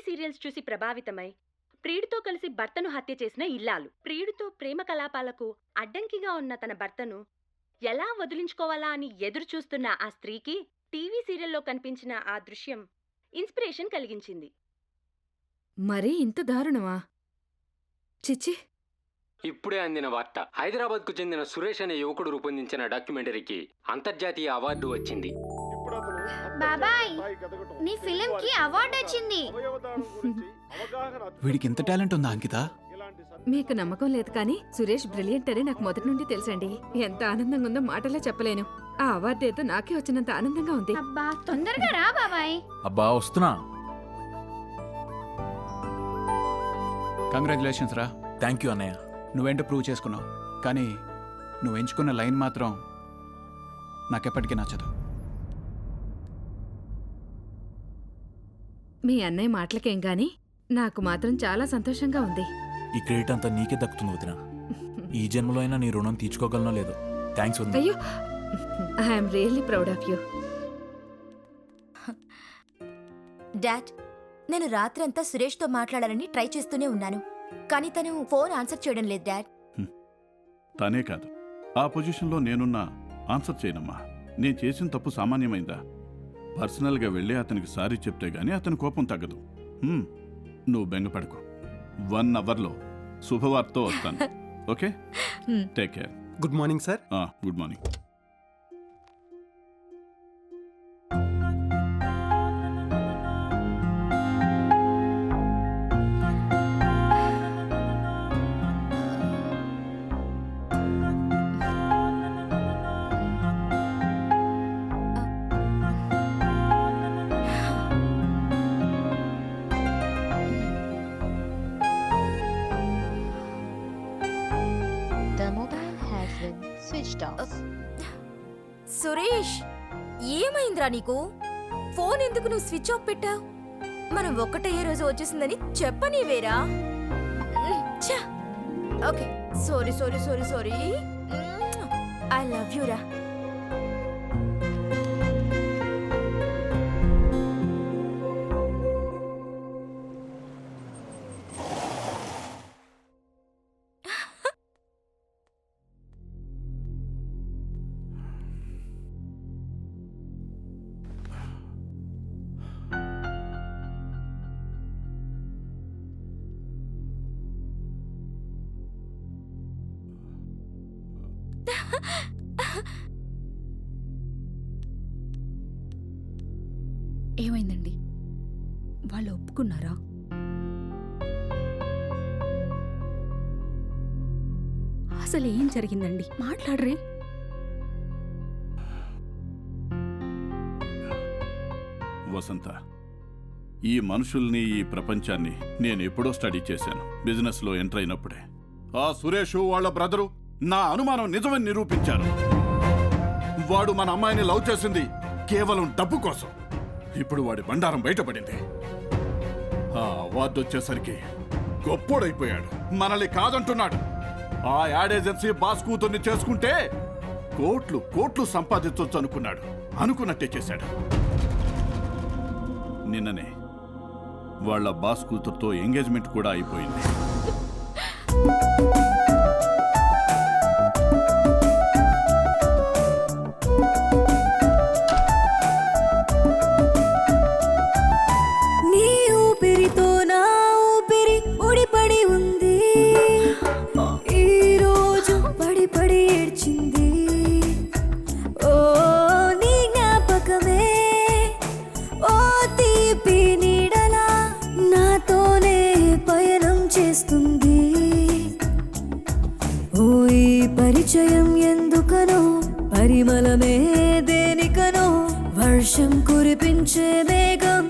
Serials చూసి ప్రభావితమై ప్రియుడితో కలిసి భర్తను హత్య చేసిన ఇల్లాలు. ప్రియుడితో ప్రేమ కలాపాలకు అడ్డంకిగా ఉన్న తన భర్తను ఎలా వదిలించుకోవాలా అని ఎదురు చూస్తున్న ఆ స్త్రీకి టీవీ సీరియల్లో కనిపించిన ఆ దృశ్యం ఇన్స్పిరేషన్ కలిగించింది. మరీ ఇంత దారుణమా? చిచ్చి. ఇప్పుడే అందిన వార్త. హైదరాబాద్కు చెందిన సురేష్ అనే యువకుడు రూపొందించిన డాక్యుమెంటరీకి అంతర్జాతీయ అవార్డు వచ్చింది. బాబాయ్, నీ ఫిలింకి అవార్డు వచ్చింది. వీడికి ఇంత టాలెంట్ ఉందా అంకిత? మీకు నమ్మకం లేదు కానీ సురేష్ బ్రిలియంట్ అని నాకు మొదటి నుండి తెలుసండి. ఎంత ఆనందంగా ఉందో మాటలో చెప్పలేను. ఆ అవార్డు ఏదో నాకే వచ్చినంత ఆనందంగా ఉంది. అబ్బా, తొందరగా రా బాబాయ్. అబ్బా వస్తున్నా. కంగ్రాచులేషన్స్ రా. థ్యాంక్ యూ అన్నయ్య. నువ్వేంటో ప్రూవ్ చేసుకున్నావు, కానీ నువ్వు ఎంచుకున్న లైన్ మాత్రం నాకెప్పటికీ నచ్చదు. మీ అన్నయ్య మాటలకేం గాని నాకు మాత్రం చాలా సంతోషంగా ఉంది. ఈ క్రెడిట్ అంతా నీకే దక్కుతుంది వదిన. ఈ జన్మలో అయినా నీ రుణం తీర్చుకోగలనో లేదో. థ్యాంక్స్ వదిన. అయ్యో, I'm really proud of you. Dad, నేను రాత్రంతా సురేష్తో మాట్లాడాలని ట్రై చేస్తూనే ఉన్నాను, కానీ తను ఫోన్ ఆన్సర్ చేయడం లేదు డాడ్. తనే కాదు, ఆ పొజిషన్లో నేనున్నా ఆన్సర్ చేయనమ్మా. నేను చేసిన తప్పు సామాన్యమైందా? పర్సనల్గా వెళ్ళి అతనికి సారీ చెప్తే గానీ అతని కోపం తగ్గదు. నువ్వు బెంగపడకు. 1 అవర్లో శుభవార్తతో వస్తాను. Okay, take care. Good morning sir. Good morning. Suresh, ఏమైందిరా నీకు? ఫోన్ ఎందుకు నువ్వు స్విచ్ ఆఫ్ పెట్టావు? మనం ఒక్కటయ్యే రోజు వచ్చేసిందని చెప్పనీవేరా. Okay, sorry sorry sorry sorry. I love you రా. ఏమైందండి? వాళ్ళు ఒప్పుకున్నారా? అసలు ఏం జరిగిందండి? మాట్లాడరే. వసంత, ఈ మనుషుల్ని, ఈ ప్రపంచాన్ని నేను ఎప్పుడో స్టడీ చేశాను, బిజినెస్లో ఎంటర్ అయినప్పుడే. ఆ సురేష్ వాళ్ళ బ్రదరు నా అనుమానం నిజమని నిరూపించారు. వాడు మన అమ్మాయిని లవ్ చేసింది కేవలం డబ్బు కోసం. ఇప్పుడు వాడి బండారం బయటపడింది. ఆ అవార్డు వచ్చేసరికి గొప్పోడైపోయాడు. మనల్ని కాదంటున్నాడు. ఆ యాడ్ ఏజెన్సీ బాస్ కూతుర్ని చేసుకుంటే కోట్లు కోట్లు సంపాదించొచ్చు అనుకున్నాడు. అనుకున్నట్టే చేశాడు. నిన్ననే వాళ్ళ బాస్ కూతురుతో ఎంగేజ్మెంట్ కూడా అయిపోయింది. పరిచయం ఎందుకనో, పరిమళమే దేనికనో, వర్షం కురిపించే మేఘం